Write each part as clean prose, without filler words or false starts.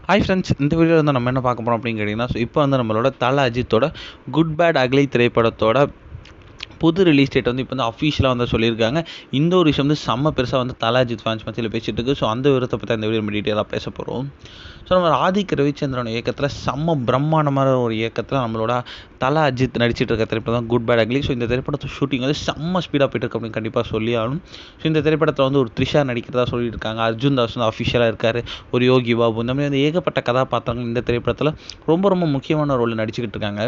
Hi friends, இந்த வீடியோவில் வந்து நம்ம என்ன பார்க்க போகிறோம் அப்படின்னு கேட்டிங்கன்னா, இப்போ வந்து நம்மளோட தல அஜித்தோட குட் பேட் அக்லி திரைப்படத்தோட புது ரிலீஸ் டேட் வந்து இப்போ வந்து அஃபீஷியலாக வந்து சொல்லியிருக்காங்க. இந்த ஒரு விஷயம் வந்து செம்ம பெருசாக வந்து தல அஜித் ஃபேன்ஸ் மத்தியில் பேசிகிட்டு இருக்குது. ஸோ அந்த விவரத்தை பற்றி இந்த வீடியோ நம்ம டீட்டெயிலாக பேச போகிறோம். ஸோ நம்ம ஆதிக் ரவிச்சந்திரன் இயக்கத்தில் செம்ம பிரம்மாண்டமான ஒரு இயக்கத்தில் நம்மளோட தல அஜித் நடிச்சிட்டு இருக்க திரைப்படம் தான் குட் பேட் அக்லி. ஸோ இந்த திரைப்படத்தை ஷூட்டிங் வந்து செம்ம ஸ்பீடாக போயிட்டு இருக்கு அப்படின்னு கண்டிப்பாக சொல்லி ஆகணும். ஸோ இந்த திரைப்படத்தில் வந்து ஒரு த்ரிஷா நடிக்கிறதா சொல்லிட்டு இருக்காங்க. அர்ஜுன் தாஸ் வந்து அஃபிஷியலாக இருக்கார். ஒரு யோகி பாபு, இந்த மாதிரி வந்து ஏகப்பட்ட கதாபாத்திரங்கள் இந்த திரைப்படத்தில் ரொம்ப ரொம்ப முக்கியமான ரோல் நடிச்சுக்கிட்டு இருக்காங்க.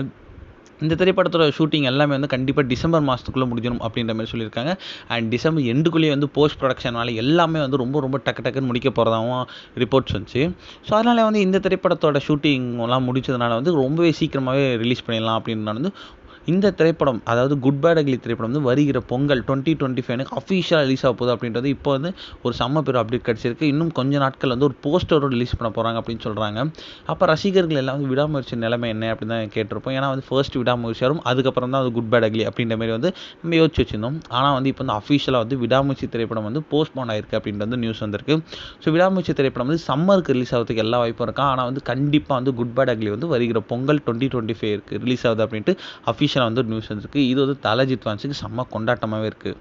இந்த திரைப்படத்தோட ஷூட்டிங் எல்லாமே வந்து கண்டிப்பாக டிசம்பர் மாதத்துக்குள்ளே முடிஞ்சிடும் அப்படின்ற மாதிரி சொல்லியிருக்காங்க. அண்ட் டிசம்பர் எண்டுக்குள்ளேயே வந்து போஸ்ட் ப்ரொடக்ஷன் வேலை எல்லாமே வந்து ரொம்ப ரொம்ப டக்குன்னு முடிக்க போகிறதாகவும் ரிப்போர்ட்ஸ் வந்துச்சு. ஸோ அதனால் வந்து இந்த திரைப்படத்தோட ஷூட்டிங்லாம் முடிச்சதுனால வந்து ரொம்பவே சீக்கிரமாகவே ரிலீஸ் பண்ணிடலாம் அப்படின்னா வந்து இந்த திரைப்படம், அதாவது குட் பேட் அக்லி திரைப்படம் வந்து வருகிற பொங்கல் 2025 அஃபீஷியலாக ரிலீஸ் ஆக போகுது அப்படின்றது இப்போ வந்து ஒரு செம்ம பெரிய அப்டேட் கிடச்சிருக்கு. இன்னும் கொஞ்ச நாட்கள் வந்து ஒரு போஸ்டரோடு ரிலீஸ் பண்ண போகிறாங்க அப்படின்னு சொல்கிறாங்க. அப்போ ரசிகர்கள் எல்லாம் வந்து விடாமுயற்சி நிலைமை என்ன அப்படின்னு தான் கேட்டிருப்போம். ஏன்னா வந்து ஃபர்ஸ்ட் விடாமுயற்சி வரும், அதுக்கப்புறம் தான் அது குட் பேட் அக்லி அப்படின்ற மாதிரி வந்து நம்ம யோசிச்சு வச்சிருந்தோம். ஆனால் வந்து இப்போ வந்து அஃபீஷியலாக வந்து விடாமுயற்சி திரைப்படம் வந்து போஸ்ட்போன் ஆயிருக்கு அப்படின்றது வந்து நியூஸ் வந்திருக்கு. ஸோ விடாமுயற்சி திரைப்படம் வந்து சம்மருக்கு ரிலீஸ் ஆகிறதுக்கு எல்லா வாய்ப்பும் இருக்கா. ஆனால் வந்து கண்டிப்பாக வந்து குட் பேட் அக்லி வந்து வருகிற பொங்கல் 2025 ரிலீஸ் ஆகுது அப்படின்ட்டு அஃபீஷியலாக வந்து நியூஸ் வந்துருக்கு. இது வந்து தல அஜித் ஃபேன்ஸுக்கு செம்ம கொண்டாட்டமாகவே இருக்குது.